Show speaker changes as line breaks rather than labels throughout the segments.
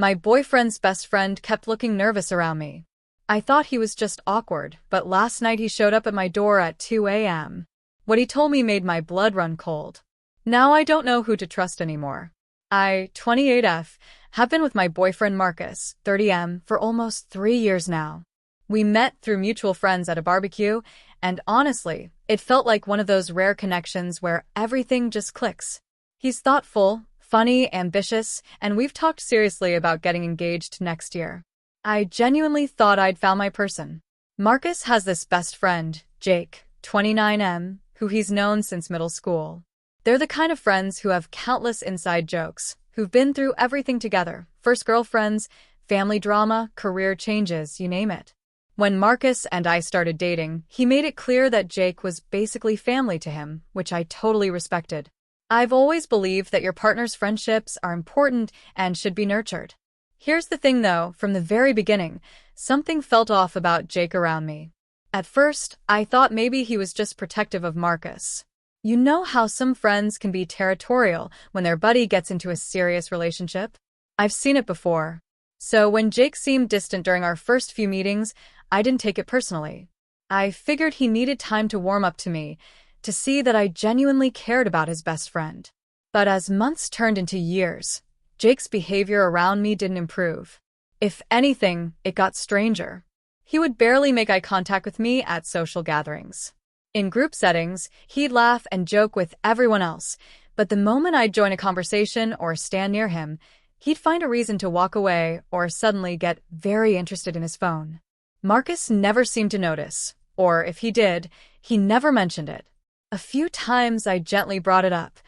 My boyfriend's best friend kept looking nervous around me. I thought he was just awkward, but last night he showed up at my door at 2 a.m. What he told me made my blood run cold. Now I don't know who to trust anymore. I, 28F, have been with my boyfriend Marcus, 30M, for almost 3 years now. We met through mutual friends at a barbecue, and honestly, it felt like one of those rare connections where everything just clicks. He's thoughtful, funny, ambitious, and we've talked seriously about getting engaged next year. I genuinely thought I'd found my person. Marcus has this best friend, Jake, 29M, who he's known since middle school. They're the kind of friends who have countless inside jokes, who've been through everything together, first girlfriends, family drama, career changes, you name it. When Marcus and I started dating, he made it clear that Jake was basically family to him, which I totally respected. I've always believed that your partner's friendships are important and should be nurtured. Here's the thing though, from the very beginning, something felt off about Jake around me. At first, I thought maybe he was just protective of Marcus. You know how some friends can be territorial when their buddy gets into a serious relationship? I've seen it before. So when Jake seemed distant during our first few meetings, I didn't take it personally. I figured he needed time to warm up to me, to see that I genuinely cared about his best friend. But as months turned into years, Jake's behavior around me didn't improve. If anything, it got stranger. He would barely make eye contact with me at social gatherings. In group settings, he'd laugh and joke with everyone else, but the moment I'd join a conversation or stand near him, he'd find a reason to walk away or suddenly get very interested in his phone. Marcus never seemed to notice, or if he did, he never mentioned it. A few times I gently brought it up.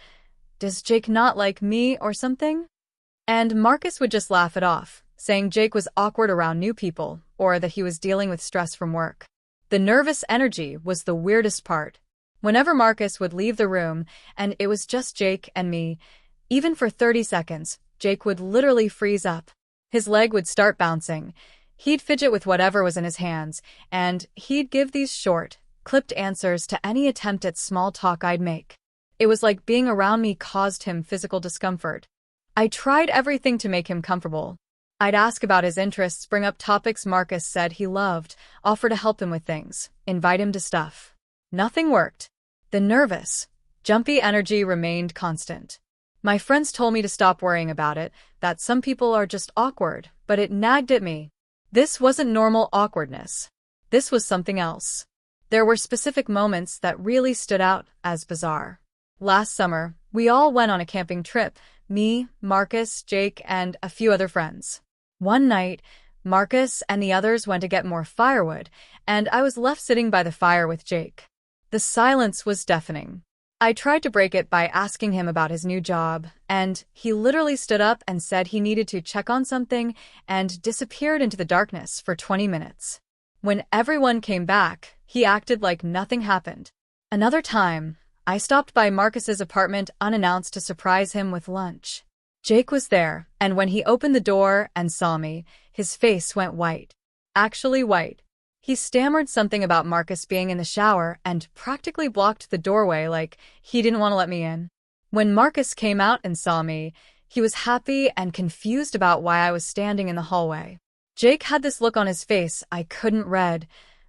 Does Jake not like me or something? And Marcus would just laugh it off, saying Jake was awkward around new people or that he was dealing with stress from work. The nervous energy was the weirdest part. Whenever Marcus would leave the room and it was just Jake and me, even for 30 seconds, Jake would literally freeze up. His leg would start bouncing. He'd fidget with whatever was in his hands, and he'd give these short, clipped answers to any attempt at small talk I'd make. It was like being around me caused him physical discomfort. I tried everything to make him comfortable. I'd ask about his interests, bring up topics Marcus said he loved, offer to help him with things, invite him to stuff. Nothing worked. The nervous, jumpy energy remained constant. My friends told me to stop worrying about it, that some people are just awkward, but it nagged at me. This wasn't normal awkwardness. This was something else. There were specific moments that really stood out as bizarre. Last summer, we all went on a camping trip, me, Marcus, Jake, and a few other friends. One night, Marcus and the others went to get more firewood, and I was left sitting by the fire with Jake. The silence was deafening. I tried to break it by asking him about his new job, and he literally stood up and said he needed to check on something and disappeared into the darkness for 20 minutes. When everyone came back, he acted like nothing happened. Another time, I stopped by Marcus's apartment unannounced to surprise him with lunch. Jake was there, and when he opened the door and saw me, his face went white. Actually white. He stammered something about Marcus being in the shower and practically blocked the doorway like he didn't want to let me in. When Marcus came out and saw me, he was happy and confused about why I was standing in the hallway. Jake had this look on his face I couldn't read,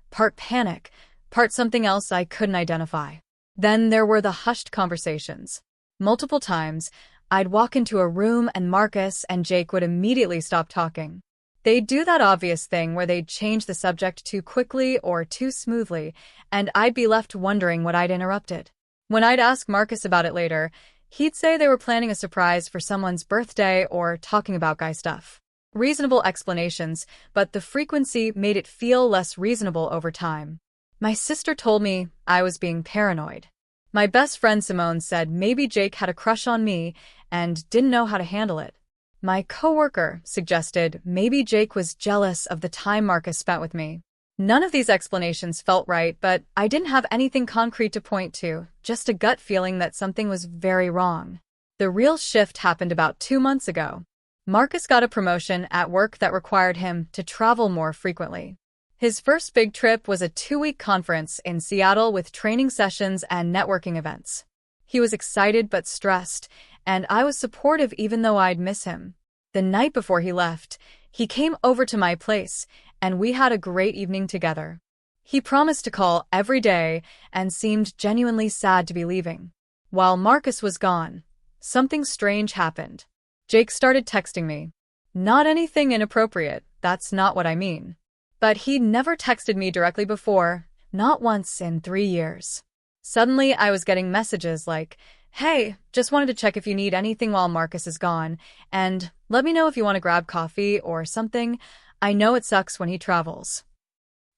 part panic, part something else I couldn't identify. Then there were the hushed conversations. Multiple times, I'd walk into a room and Marcus and Jake would immediately stop talking. They'd do that obvious thing where they'd change the subject too quickly or too smoothly, and I'd be left wondering what I'd interrupted. When I'd ask Marcus about it later, he'd say they were planning a surprise for someone's birthday or talking about guy stuff. Reasonable explanations, but the frequency made it feel less reasonable over time. My sister told me I was being paranoid. My best friend Simone said maybe Jake had a crush on me and didn't know how to handle it. My coworker suggested maybe Jake was jealous of the time Marcus spent with me. None of these explanations felt right, but I didn't have anything concrete to point to, just a gut feeling that something was very wrong. The real shift happened about 2 months ago. Marcus got a promotion at work that required him to travel more frequently. His first big trip was a 2-week conference in Seattle with training sessions and networking events. He was excited but stressed, and I was supportive even though I'd miss him. The night before he left, he came over to my place, and we had a great evening together. He promised to call every day and seemed genuinely sad to be leaving. While Marcus was gone, something strange happened. Jake started texting me. Not anything inappropriate, that's not what I mean. But he'd never texted me directly before, not once in 3 years. Suddenly, I was getting messages like, "Hey, just wanted to check if you need anything while Marcus is gone, and let me know if you want to grab coffee or something. I know it sucks when he travels."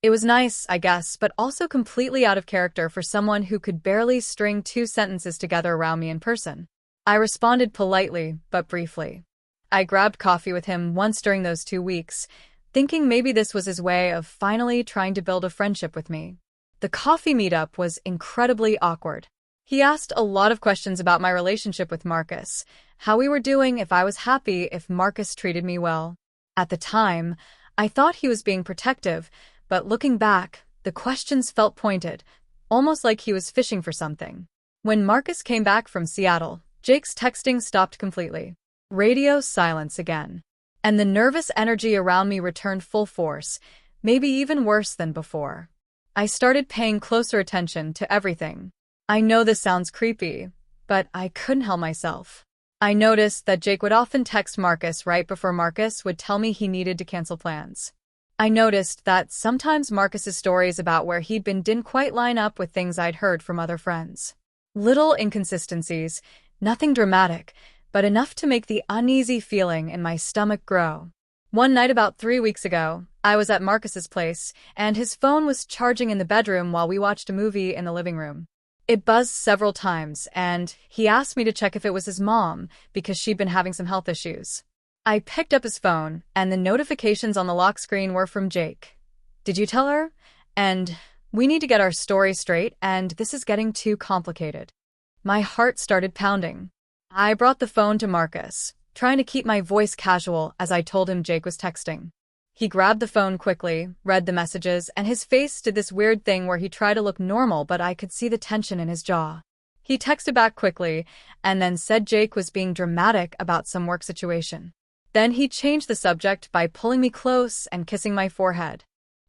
It was nice, I guess, but also completely out of character for someone who could barely string 2 sentences together around me in person. I responded politely, but briefly. I grabbed coffee with him once during those 2 weeks, thinking maybe this was his way of finally trying to build a friendship with me. The coffee meetup was incredibly awkward. He asked a lot of questions about my relationship with Marcus, how we were doing, if I was happy, if Marcus treated me well. At the time, I thought he was being protective, but looking back, the questions felt pointed, almost like he was fishing for something. When Marcus came back from Seattle, Jake's texting stopped completely. Radio silence again. And the nervous energy around me returned full force, maybe even worse than before. I started paying closer attention to everything. I know this sounds creepy, but I couldn't help myself. I noticed that Jake would often text Marcus right before Marcus would tell me he needed to cancel plans. I noticed that sometimes Marcus's stories about where he'd been didn't quite line up with things I'd heard from other friends. Little inconsistencies, nothing dramatic, but enough to make the uneasy feeling in my stomach grow. One night about 3 weeks ago, I was at Marcus's place, and his phone was charging in the bedroom while we watched a movie in the living room. It buzzed several times, and he asked me to check if it was his mom, because she'd been having some health issues. I picked up his phone, and the notifications on the lock screen were from Jake. "Did you tell her? And we need to get our story straight, and this is getting too complicated." My heart started pounding. I brought the phone to Marcus, trying to keep my voice casual as I told him Jake was texting. He grabbed the phone quickly, read the messages, and his face did this weird thing where he tried to look normal, but I could see the tension in his jaw. He texted back quickly, and then said Jake was being dramatic about some work situation. Then he changed the subject by pulling me close and kissing my forehead.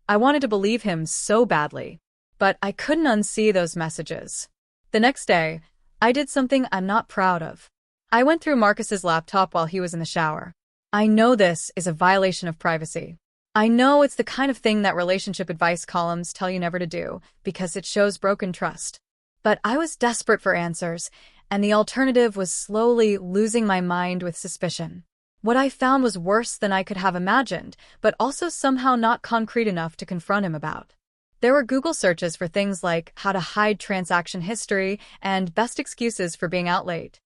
I wanted to believe him so badly, but I couldn't unsee those messages. The next day, I did something I'm not proud of. I went through Marcus's laptop while he was in the shower. I know this is a violation of privacy. I know it's the kind of thing that relationship advice columns tell you never to do, because it shows broken trust. But I was desperate for answers, and the alternative was slowly losing my mind with suspicion. What I found was worse than I could have imagined, but also somehow not concrete enough to confront him about. There were Google searches for things like how to hide transaction history and best excuses for being out late.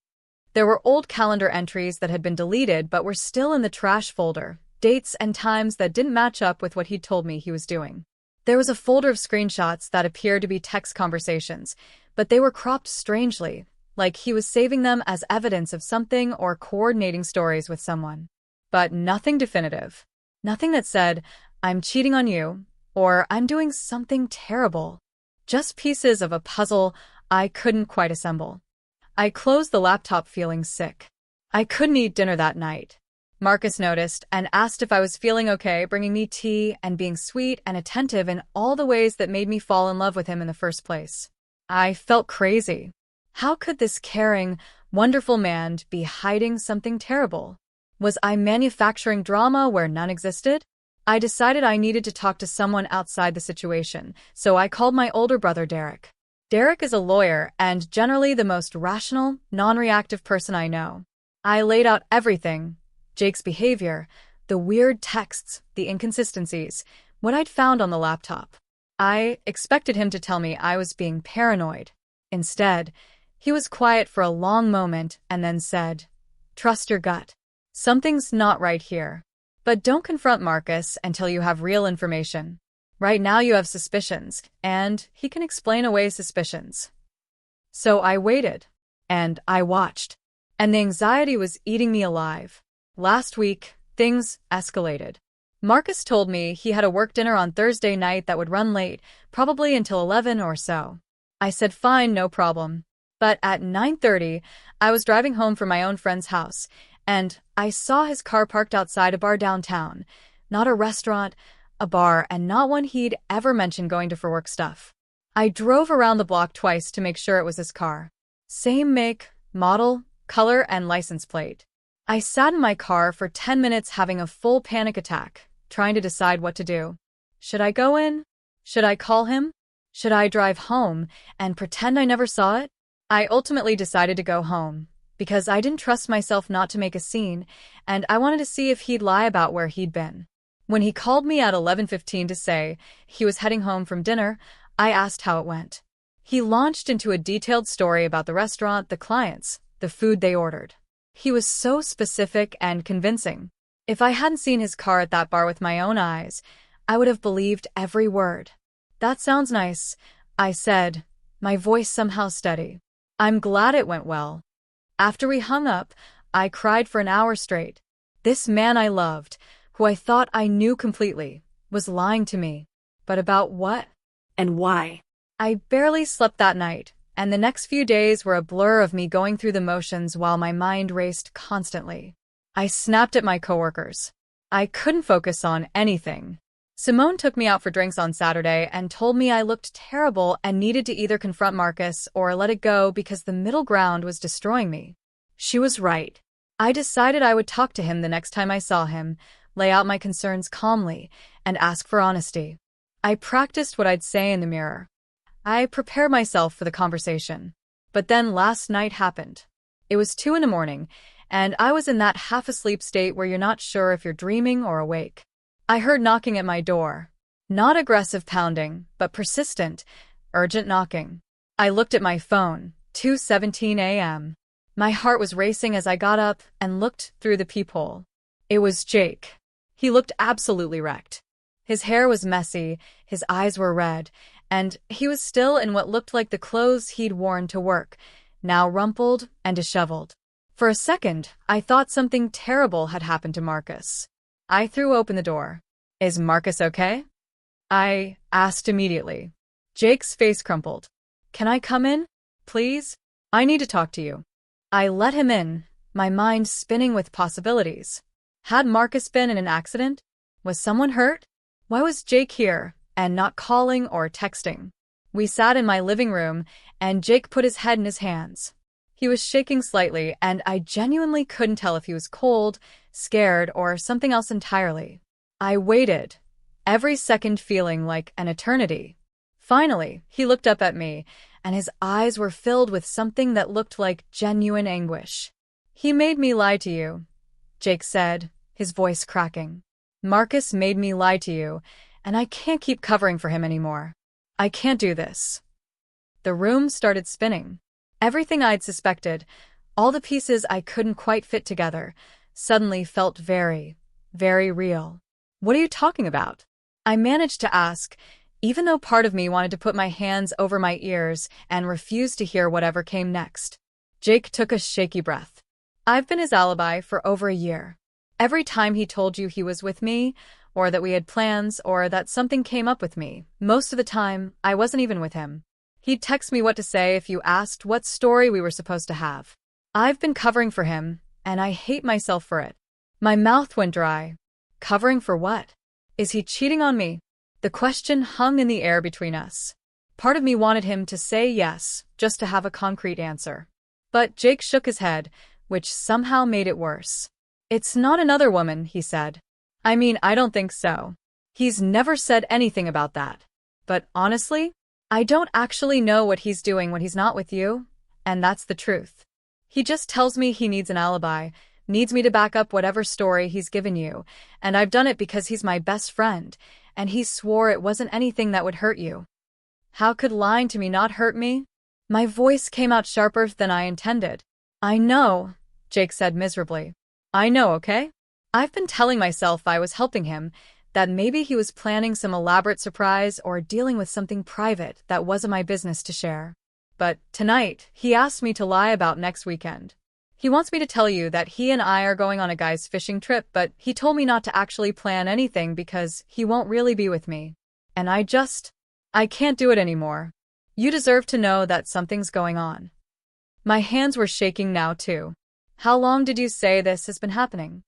There were old calendar entries that had been deleted but were still in the trash folder, dates and times that didn't match up with what he'd told me he was doing. There was a folder of screenshots that appeared to be text conversations, but they were cropped strangely, like he was saving them as evidence of something or coordinating stories with someone. But nothing definitive. Nothing that said, "I'm cheating on you," or "I'm doing something terrible." Just pieces of a puzzle I couldn't quite assemble. I closed the laptop feeling sick. I couldn't eat dinner that night. Marcus noticed and asked if I was feeling okay, bringing me tea and being sweet and attentive in all the ways that made me fall in love with him in the first place. I felt crazy. How could this caring, wonderful man be hiding something terrible? Was I manufacturing drama where none existed? I decided I needed to talk to someone outside the situation, so I called my older brother Derek. Derek is a lawyer and generally the most rational, non-reactive person I know. I laid out everything: Jake's behavior, the weird texts, the inconsistencies, what I'd found on the laptop. I expected him to tell me I was being paranoid. Instead, he was quiet for a long moment and then said, "Trust your gut. Something's not right here. But don't confront Marcus until you have real information. Right now you have suspicions, and he can explain away suspicions." So I waited, and I watched, and the anxiety was eating me alive. Last week, things escalated. Marcus told me he had a work dinner on Thursday night that would run late, probably until 11 or so. I said fine, no problem. But at 9:30, I was driving home from my own friend's house, And I saw his car parked outside a bar downtown. Not a restaurant, a bar, and not one he'd ever mentioned going to for work stuff. I drove around the block twice to make sure it was his car. Same make, model, color, and license plate. I sat in my car for 10 minutes having a full panic attack, trying to decide what to do. Should I go in? Should I call him? Should I drive home and pretend I never saw it? I ultimately decided to go home, because I didn't trust myself not to make a scene, and I wanted to see if he'd lie about where he'd been. When he called me at 11:15 to say he was heading home from dinner, I asked how it went. He launched into a detailed story about the restaurant, the clients, the food they ordered. He was so specific and convincing. If I hadn't seen his car at that bar with my own eyes, I would have believed every word. That sounds nice, I said, my voice somehow steady. I'm glad it went well. After we hung up, I cried for an hour straight. This man I loved, who I thought I knew completely, was lying to me. But about what?
And why?
I barely slept that night, and the next few days were a blur of me going through the motions while my mind raced constantly. I snapped at my coworkers. I couldn't focus on anything. Simone took me out for drinks on Saturday and told me I looked terrible and needed to either confront Marcus or let it go because the middle ground was destroying me. She was right. I decided I would talk to him the next time I saw him, lay out my concerns calmly, and ask for honesty. I practiced what I'd say in the mirror. I prepared myself for the conversation. But then last night happened. It was 2 a.m, and I was in that half-asleep state where you're not sure if you're dreaming or awake. I heard knocking at my door. Not aggressive pounding, but persistent, urgent knocking. I looked at my phone, 2:17 a.m. My heart was racing as I got up and looked through the peephole. It was Jake. He looked absolutely wrecked. His hair was messy, his eyes were red, and he was still in what looked like the clothes he'd worn to work, now rumpled and disheveled. For a second, I thought something terrible had happened to Marcus. I threw open the door. Is Marcus okay? I asked immediately. Jake's face crumpled. Can I come in? Please? I need to talk to you. I let him in, my mind spinning with possibilities. Had Marcus been in an accident? Was someone hurt? Why was Jake here, and not calling or texting? We sat in my living room, and Jake put his head in his hands. He was shaking slightly, and I genuinely couldn't tell if he was cold, scared, or something else entirely. I waited, every second feeling like an eternity. Finally, he looked up at me, and his eyes were filled with something that looked like genuine anguish. He made me lie to you, Jake said, his voice cracking. Marcus made me lie to you, and I can't keep covering for him anymore. I can't do this. The room started spinning. Everything I'd suspected, all the pieces I couldn't quite fit together, suddenly felt very, very real. What are you talking about? I managed to ask, even though part of me wanted to put my hands over my ears and refused to hear whatever came next. Jake took a shaky breath. I've been his alibi for over a year. Every time he told you he was with me, or that we had plans, or that something came up with me, most of the time, I wasn't even with him. He'd text me what to say if you asked what story we were supposed to have. I've been covering for him, and I hate myself for it. My mouth went dry. Covering for what? Is he cheating on me? The question hung in the air between us. Part of me wanted him to say yes, just to have a concrete answer. But Jake shook his head, which somehow made it worse. It's not another woman, he said. I mean, I don't think so. He's never said anything about that. But honestly, I don't actually know what he's doing when he's not with you, and that's the truth. He just tells me he needs an alibi, needs me to back up whatever story he's given you, and I've done it because he's my best friend, and he swore it wasn't anything that would hurt you. How could lying to me not hurt me? My voice came out sharper than I intended. I know, Jake said miserably. I know, okay? I've been telling myself I was helping him, that maybe he was planning some elaborate surprise or dealing with something private that wasn't my business to share. But tonight, he asked me to lie about next weekend. He wants me to tell you that he and I are going on a guy's fishing trip, but he told me not to actually plan anything because he won't really be with me. And I can't do it anymore. You deserve to know that something's going on. My hands were shaking now too. How long did you say this has been happening?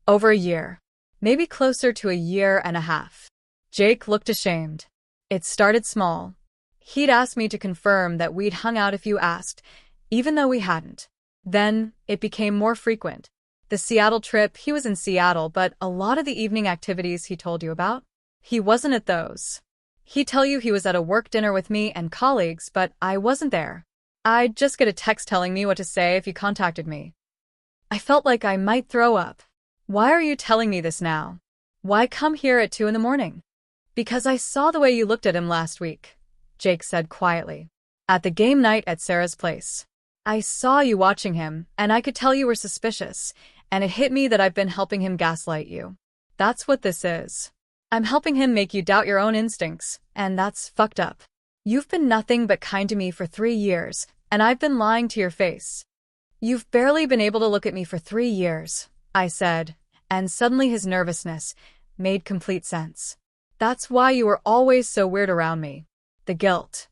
Over a year. Maybe closer to a year and a half. Jake looked ashamed. It started small. He'd asked me to confirm that we'd hung out if you asked, even though we hadn't. Then, it became more frequent. The Seattle trip, he was in Seattle, but a lot of the evening activities he told you about, he wasn't at those. He'd tell you he was at a work dinner with me and colleagues, but I wasn't there. I'd just get a text telling me what to say if he contacted me. I felt like I might throw up. Why are you telling me this now? Why come here at 2 a.m? Because I saw the way you looked at him last week, Jake said quietly. At the game night at Sarah's place. I saw you watching him, and I could tell you were suspicious, and it hit me that I've been helping him gaslight you. That's what this is. I'm helping him make you doubt your own instincts, and that's fucked up. You've been nothing but kind to me for 3 years, and I've been lying to your face. You've barely been able to look at me for 3 years, I said, and suddenly his nervousness made complete sense. That's why you were always so weird around me. The guilt.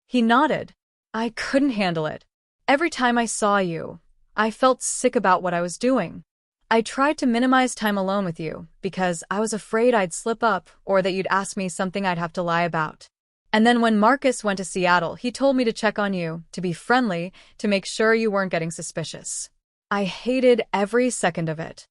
He nodded. I couldn't handle it. Every time I saw you, I felt sick about what I was doing. I tried to minimize time alone with you because I was afraid I'd slip up or that you'd ask me something I'd have to lie about. And then when Marcus went to Seattle, he told me to check on you, to be friendly, to make sure you weren't getting suspicious. I hated every second of it.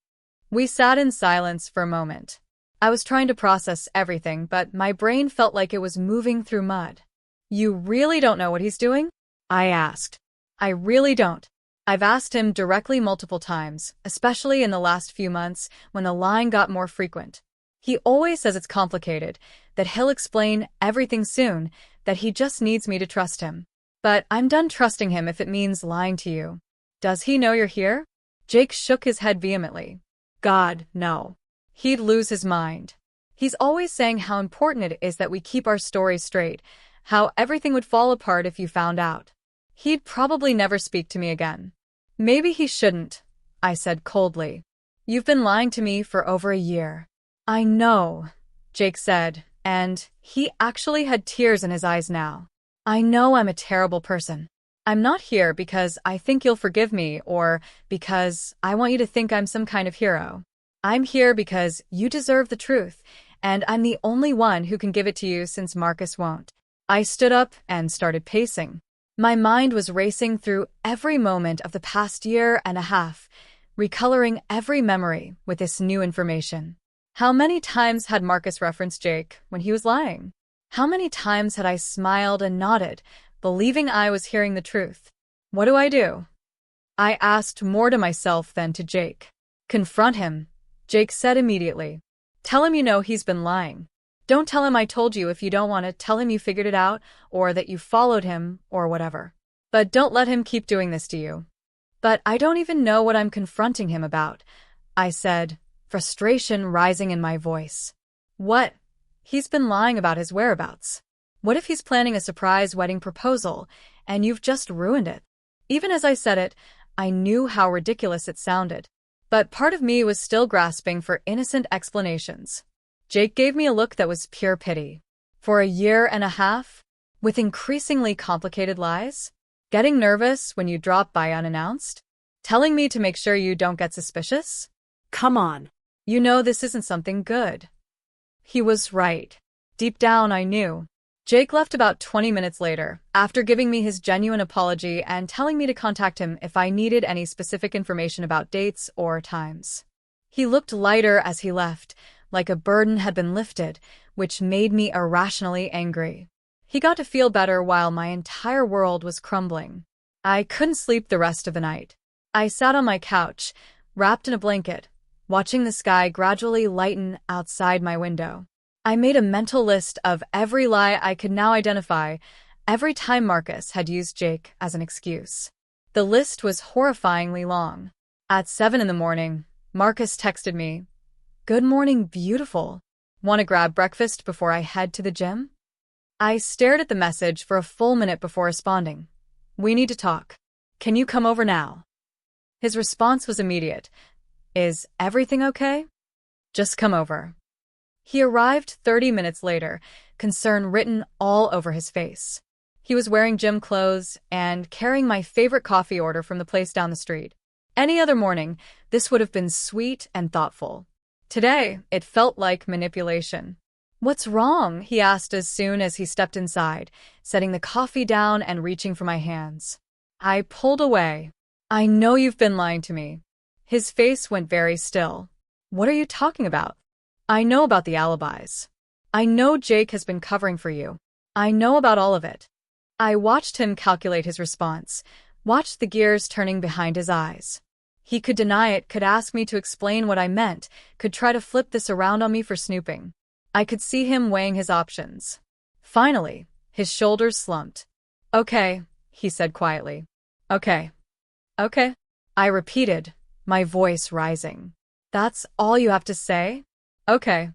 We sat in silence for a moment. I was trying to process everything, but my brain felt like it was moving through mud. You really don't know what he's doing? I asked. I really don't. I've asked him directly multiple times, especially in the last few months when the lying got more frequent. He always says it's complicated, that he'll explain everything soon, that he just needs me to trust him. But I'm done trusting him if it means lying to you. Does he know you're here? Jake shook his head vehemently. God, no. He'd lose his mind. He's always saying how important it is that we keep our stories straight, how everything would fall apart if you found out. He'd probably never speak to me again. Maybe he shouldn't, I said coldly. You've been lying to me for over a year. I know, Jake said, and he actually had tears in his eyes now. I know I'm a terrible person. I'm not here because I think you'll forgive me or because I want you to think I'm some kind of hero. I'm here because you deserve the truth, and I'm the only one who can give it to you since Marcus won't. I stood up and started pacing. My mind was racing through every moment of the past year and a half, recoloring every memory with this new information. How many times had Marcus referenced Jake when he was lying? How many times had I smiled and nodded, believing I was hearing the truth? What do I do? I asked more to myself than to Jake. Confront him, Jake said immediately. Tell him you know he's been lying. Don't tell him I told you if you don't want to. Tell him you figured it out, or that you followed him, or whatever. But don't let him keep doing this to you. But I don't even know what I'm confronting him about, I said, frustration rising in my voice. What? He's been lying about his whereabouts. What if he's planning a surprise wedding proposal, and you've just ruined it? Even as I said it, I knew how ridiculous it sounded. But part of me was still grasping for innocent explanations. Jake gave me a look that was pure pity. For a year and a half? With increasingly complicated lies? Getting nervous when you drop by unannounced? Telling me to make sure you don't get suspicious? Come on. You know this isn't something good. He was right. Deep down, I knew. Jake left about 20 minutes later, after giving me his genuine apology and telling me to contact him if I needed any specific information about dates or times. He looked lighter as he left, like a burden had been lifted, which made me irrationally angry. He got to feel better while my entire world was crumbling. I couldn't sleep the rest of the night. I sat on my couch, wrapped in a blanket, watching the sky gradually lighten outside my window. I made a mental list of every lie I could now identify, every time Marcus had used Jake as an excuse. The list was horrifyingly long. At 7 a.m, Marcus texted me, "Good morning, beautiful. Want to grab breakfast before I head to the gym?" I stared at the message for a full minute before responding. "We need to talk. Can you come over now?" His response was immediate. "Is everything okay? Just come over." He arrived 30 minutes later, concern written all over his face. He was wearing gym clothes and carrying my favorite coffee order from the place down the street. Any other morning, this would have been sweet and thoughtful. Today, it felt like manipulation. "What's wrong?" he asked as soon as he stepped inside, setting the coffee down and reaching for my hands. I pulled away. "I know you've been lying to me." His face went very still. "What are you talking about?" "I know about the alibis. I know Jake has been covering for you. I know about all of it." I watched him calculate his response, watched the gears turning behind his eyes. He could deny it, could ask me to explain what I meant, could try to flip this around on me for snooping. I could see him weighing his options. Finally, his shoulders slumped. "Okay," he said quietly. "Okay. Okay," I repeated, my voice rising. "That's all you have to say? Okay."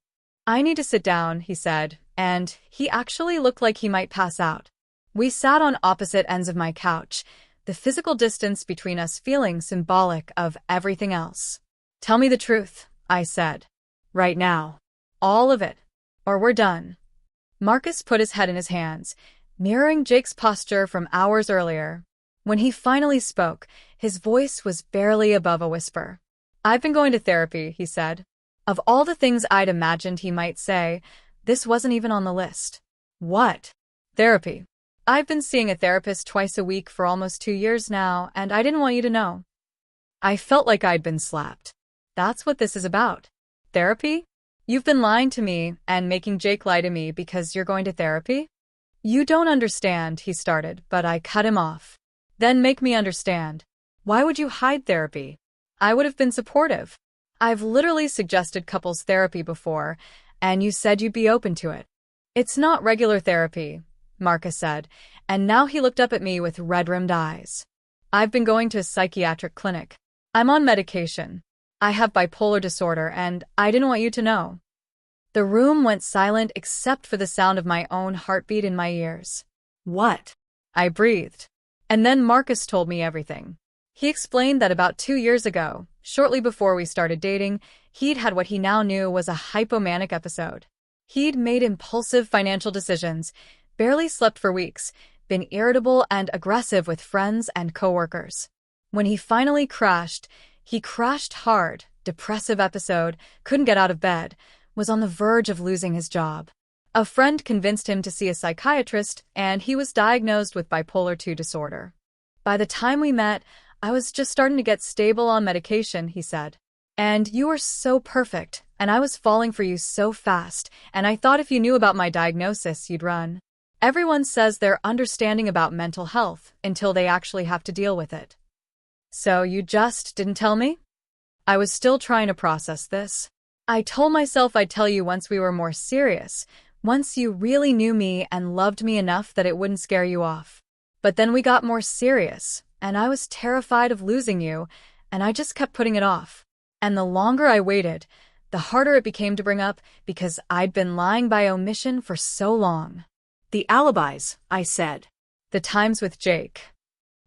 "I need to sit down," he said, and he actually looked like he might pass out. We sat on opposite ends of my couch, the physical distance between us feeling symbolic of everything else. "Tell me the truth," I said. "Right now. All of it. Or we're done." Marcus put his head in his hands, mirroring Jake's posture from hours earlier. When he finally spoke, his voice was barely above a whisper. "I've been going to therapy," he said. Of all the things I'd imagined he might say, this wasn't even on the list. "What?" "Therapy. I've been seeing a therapist twice a week for almost 2 years now, and I didn't want you to know." I felt like I'd been slapped. That's what this is about. Therapy? You've been lying to me and making Jake lie to me because you're going to therapy? "You don't understand," he started, but I cut him off. "Then make me understand. Why would you hide therapy? I would have been supportive. I've literally suggested couples therapy before, and you said you'd be open to it." "It's not regular therapy," Marcus said, and now he looked up at me with red-rimmed eyes. "I've been going to a psychiatric clinic. I'm on medication. I have bipolar disorder, and I didn't want you to know." The room went silent except for the sound of my own heartbeat in my ears. "What?" I breathed. And then Marcus told me everything. He explained that about 2 years ago, shortly before we started dating, he'd had what he now knew was a hypomanic episode. He'd made impulsive financial decisions, barely slept for weeks, been irritable and aggressive with friends and coworkers. When he finally crashed, he crashed hard, depressive episode, couldn't get out of bed, was on the verge of losing his job. A friend convinced him to see a psychiatrist, and he was diagnosed with bipolar II disorder. "By the time we met, I was just starting to get stable on medication," he said. "And you were so perfect, and I was falling for you so fast, and I thought if you knew about my diagnosis, you'd run." Everyone says they're understanding about mental health until they actually have to deal with it. "So you just didn't tell me?" I was still trying to process this. "I told myself I'd tell you once we were more serious, once you really knew me and loved me enough that it wouldn't scare you off. But then we got more serious, and I was terrified of losing you, and I just kept putting it off. And the longer I waited, the harder it became to bring up because I'd been lying by omission for so long." "The alibis," I said. "The times with Jake."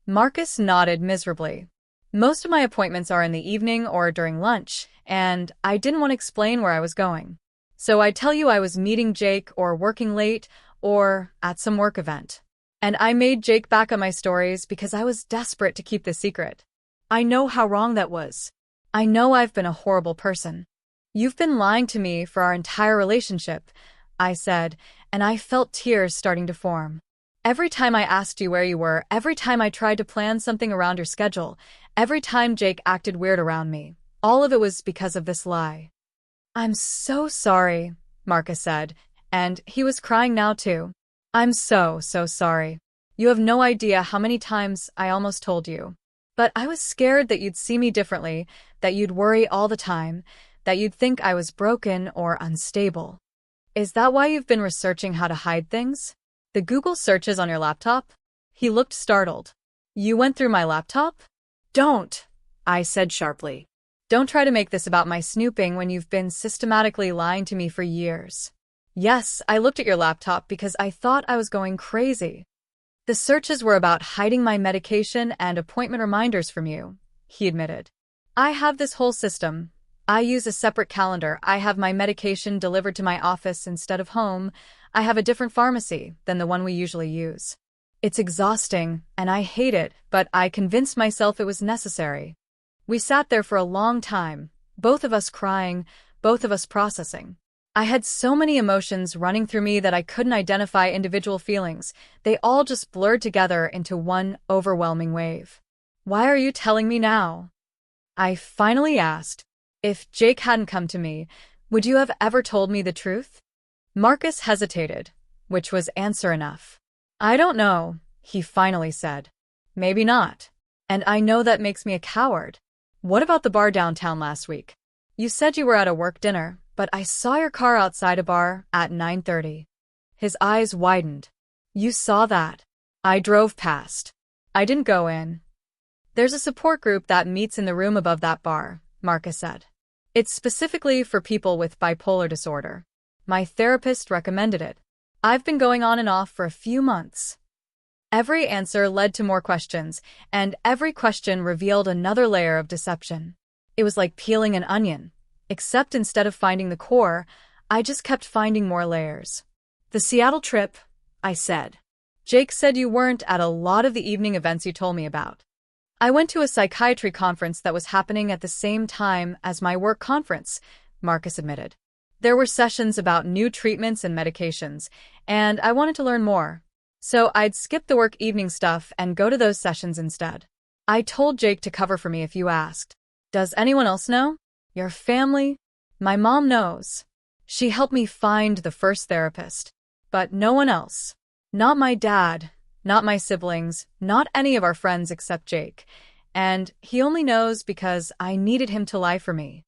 Marcus nodded miserably. "Most of my appointments are in the evening or during lunch, and I didn't want to explain where I was going. So I'd tell you I was meeting Jake or working late or at some work event. And I made Jake back on my stories because I was desperate to keep the secret. I know how wrong that was. I know I've been a horrible person. You've been lying to me for our entire relationship," I said, and I felt tears starting to form. "Every time I asked you where you were, every time I tried to plan something around your schedule, every time Jake acted weird around me, all of it was because of this lie." "I'm so sorry," Marcus said, and he was crying now too. "I'm so sorry. You have no idea how many times I almost told you. But I was scared that you'd see me differently, that you'd worry all the time, that you'd think I was broken or unstable." "Is that why you've been researching how to hide things? The Google searches on your laptop?" He looked startled. "You went through my laptop?" "Don't," I said sharply. "Don't try to make this about my snooping when you've been systematically lying to me for years." "Yes, I looked at your laptop because I thought I was going crazy. The searches were about hiding my medication and appointment reminders from you," he admitted. "I have this whole system. I use a separate calendar. I have my medication delivered to my office instead of home. I have a different pharmacy than the one we usually use. It's exhausting, and I hate it, but I convinced myself it was necessary." We sat there for a long time, both of us crying, both of us processing. I had so many emotions running through me that I couldn't identify individual feelings. They all just blurred together into one overwhelming wave. Why are you telling me now? I finally asked. If Jake hadn't come to me, would you have ever told me the truth? Marcus hesitated, which was answer enough. I don't know, he finally said. Maybe not. And I know that makes me a coward. What about the bar downtown last week? You said you were at a work dinner, but I saw your car outside a bar at 9:30. His eyes widened. You saw that? I drove past. I didn't go in. There's a support group that meets in the room above that bar, Marcus said. It's specifically for people with bipolar disorder. My therapist recommended it. I've been going on and off for a few months. Every answer led to more questions, and every question revealed another layer of deception. It was like peeling an onion, except instead of finding the core, I just kept finding more layers. The Seattle trip, I said. Jake said you weren't at a lot of the evening events you told me about. I went to a psychiatry conference that was happening at the same time as my work conference, Marcus admitted. There were sessions about new treatments and medications, and I wanted to learn more. So I'd skip the work evening stuff and go to those sessions instead. I told Jake to cover for me if you asked. Does anyone else know? Your family? My mom knows. She helped me find the first therapist. But no one else. Not my dad, not my siblings, not any of our friends except Jake. And he only knows because I needed him to lie for me.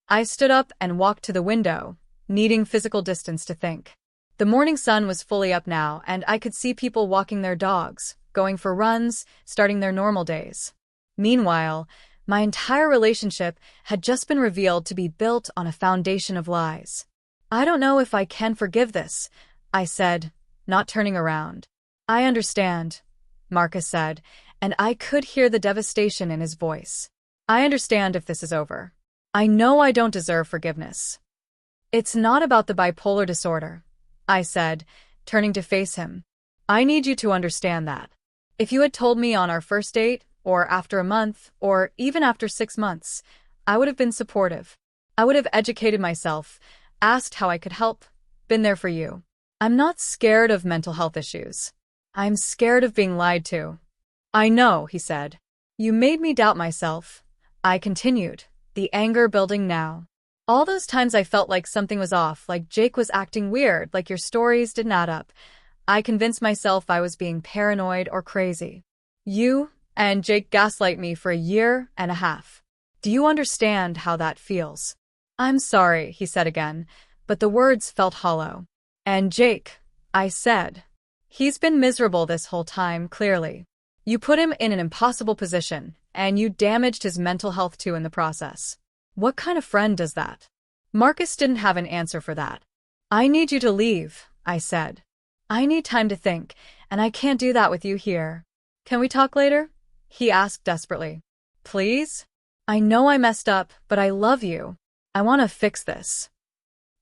I stood up and walked to the window, needing physical distance to think. The morning sun was fully up now, and I could see people walking their dogs, going for runs, starting their normal days. Meanwhile, my entire relationship had just been revealed to be built on a foundation of lies. I don't know if I can forgive this, I said, not turning around. I understand, Marcus said, and I could hear the devastation in his voice. I understand if this is over. I know I don't deserve forgiveness. It's not about the bipolar disorder, I said, turning to face him. I need you to understand that. If you had told me on our first date, or after a month, or even after 6 months, I would have been supportive. I would have educated myself, asked how I could help, been there for you. I'm not scared of mental health issues. I'm scared of being lied to. I know, he said. You made me doubt myself. I continued, the anger building now. All those times I felt like something was off, like Jake was acting weird, like your stories didn't add up. I convinced myself I was being paranoid or crazy. You and Jake gaslight me for 1.5 years. Do you understand how that feels? I'm sorry, he said again, but the words felt hollow. And Jake, I said. He's been miserable this whole time, clearly. You put him in an impossible position, and you damaged his mental health too in the process. What kind of friend does that? Marcus didn't have an answer for that. I need you to leave, I said. I need time to think, and I can't do that with you here. Can we talk later? He asked desperately. Please? I know I messed up, but I love you. I want to fix this.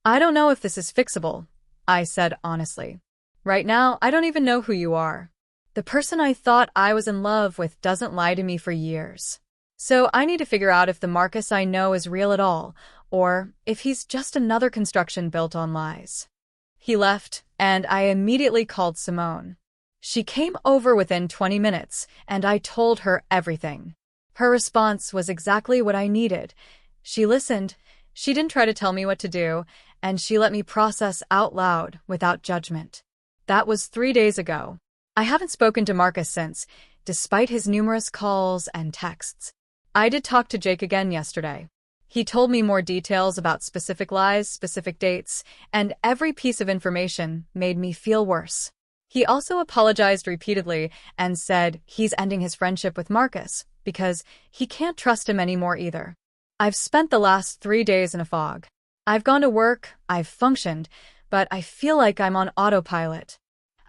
I don't know if this is fixable, I said honestly. Right now, I don't even know who you are. The person I thought I was in love with doesn't lie to me for years. So I need to figure out if the Marcus I know is real at all, or if he's just another construction built on lies. He left, and I immediately called Simone. She came over within 20 minutes, and I told her everything. Her response was exactly what I needed. She listened, she didn't try to tell me what to do, and she let me process out loud without judgment. That was 3 days ago. I haven't spoken to Marcus since, despite his numerous calls and texts. I did talk to Jake again yesterday. He told me more details about specific lies, specific dates, and every piece of information made me feel worse. He also apologized repeatedly and said he's ending his friendship with Marcus because he can't trust him anymore either. I've spent the last 3 days in a fog. I've gone to work, I've functioned, but I feel like I'm on autopilot.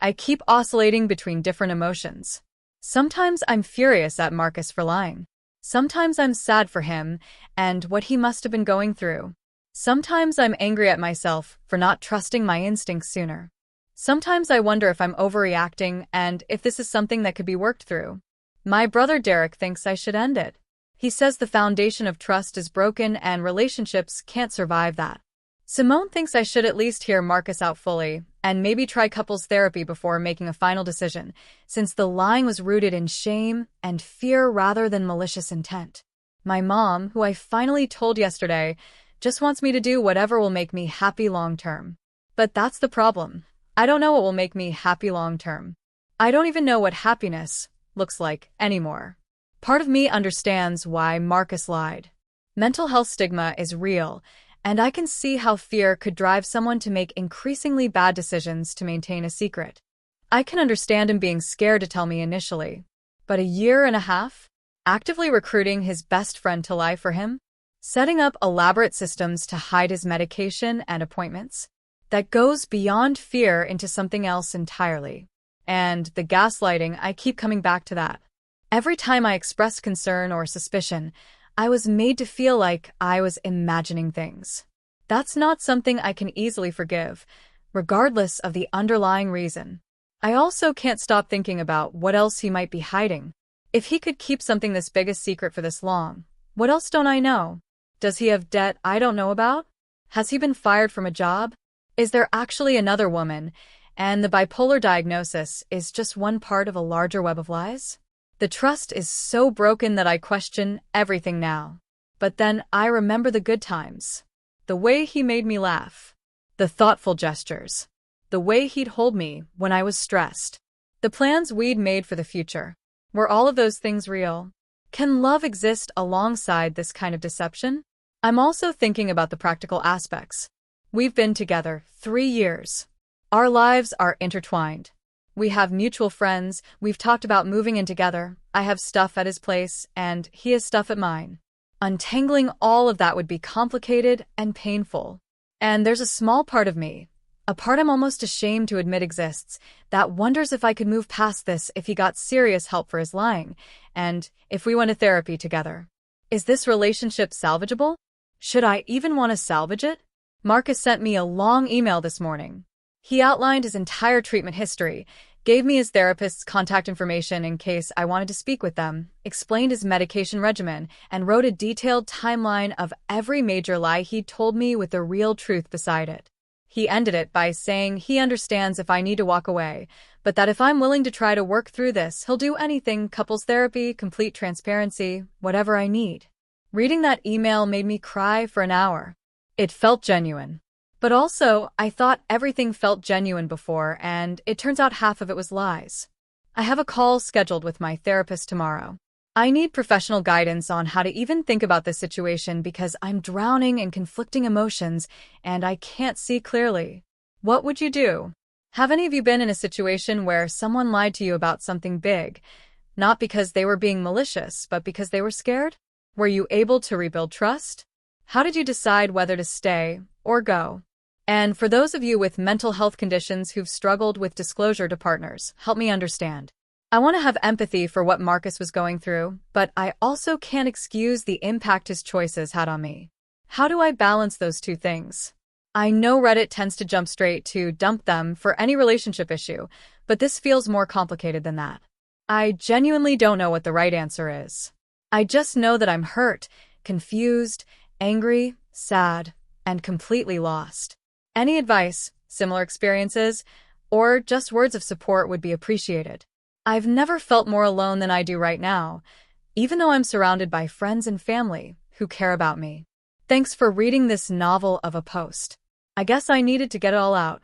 I keep oscillating between different emotions. Sometimes I'm furious at Marcus for lying. Sometimes I'm sad for him and what he must have been going through. Sometimes I'm angry at myself for not trusting my instincts sooner. Sometimes I wonder if I'm overreacting and if this is something that could be worked through. My brother Derek thinks I should end it. He says the foundation of trust is broken and relationships can't survive that. Simone thinks I should at least hear Marcus out fully and maybe try couples therapy before making a final decision, since the lying was rooted in shame and fear rather than malicious intent. My mom, who I finally told yesterday, just wants me to do whatever will make me happy long term. But that's the problem. I don't know what will make me happy long term. I don't even know what happiness looks like anymore. Part of me understands why Marcus lied. Mental health stigma is real, and I can see how fear could drive someone to make increasingly bad decisions to maintain a secret. I can understand him being scared to tell me initially. But a year and a half? Actively recruiting his best friend to lie for him? Setting up elaborate systems to hide his medication and appointments? That goes beyond fear into something else entirely. And the gaslighting, I keep coming back to that. Every time I expressed concern or suspicion, I was made to feel like I was imagining things. That's not something I can easily forgive, regardless of the underlying reason. I also can't stop thinking about what else he might be hiding. If he could keep something this big a secret for this long, what else don't I know? Does he have debt I don't know about? Has he been fired from a job? Is there actually another woman, and the bipolar diagnosis is just one part of a larger web of lies? The trust is so broken that I question everything now. But then I remember the good times. The way he made me laugh. The thoughtful gestures. The way he'd hold me when I was stressed. The plans we'd made for the future. Were all of those things real? Can love exist alongside this kind of deception? I'm also thinking about the practical aspects. We've been together 3 years. Our lives are intertwined. We have mutual friends, we've talked about moving in together, I have stuff at his place, and he has stuff at mine. Untangling all of that would be complicated and painful. And there's a small part of me, a part I'm almost ashamed to admit exists, that wonders if I could move past this if he got serious help for his lying, and if we went to therapy together. Is this relationship salvageable? Should I even want to salvage it? Marcus sent me a long email this morning. He outlined his entire treatment history, gave me his therapist's contact information in case I wanted to speak with them, explained his medication regimen, and wrote a detailed timeline of every major lie he'd told me with the real truth beside it. He ended it by saying he understands if I need to walk away, but that if I'm willing to try to work through this, he'll do anything: couples therapy, complete transparency, whatever I need. Reading that email made me cry for an hour. It felt genuine. But also, I thought everything felt genuine before, and it turns out half of it was lies. I have a call scheduled with my therapist tomorrow. I need professional guidance on how to even think about this situation because I'm drowning in conflicting emotions and I can't see clearly. What would you do? Have any of you been in a situation where someone lied to you about something big, not because they were being malicious, but because they were scared? Were you able to rebuild trust? How did you decide whether to stay or go? And for those of you with mental health conditions who've struggled with disclosure to partners, help me understand. I want to have empathy for what Marcus was going through, but I also can't excuse the impact his choices had on me. How do I balance those two things? I know Reddit tends to jump straight to dump them for any relationship issue, but this feels more complicated than that. I genuinely don't know what the right answer is. I just know that I'm hurt, confused, angry, sad, and completely lost. Any advice, similar experiences, or just words of support would be appreciated. I've never felt more alone than I do right now, even though I'm surrounded by friends and family who care about me. Thanks for reading this novel of a post. I guess I needed to get it all out.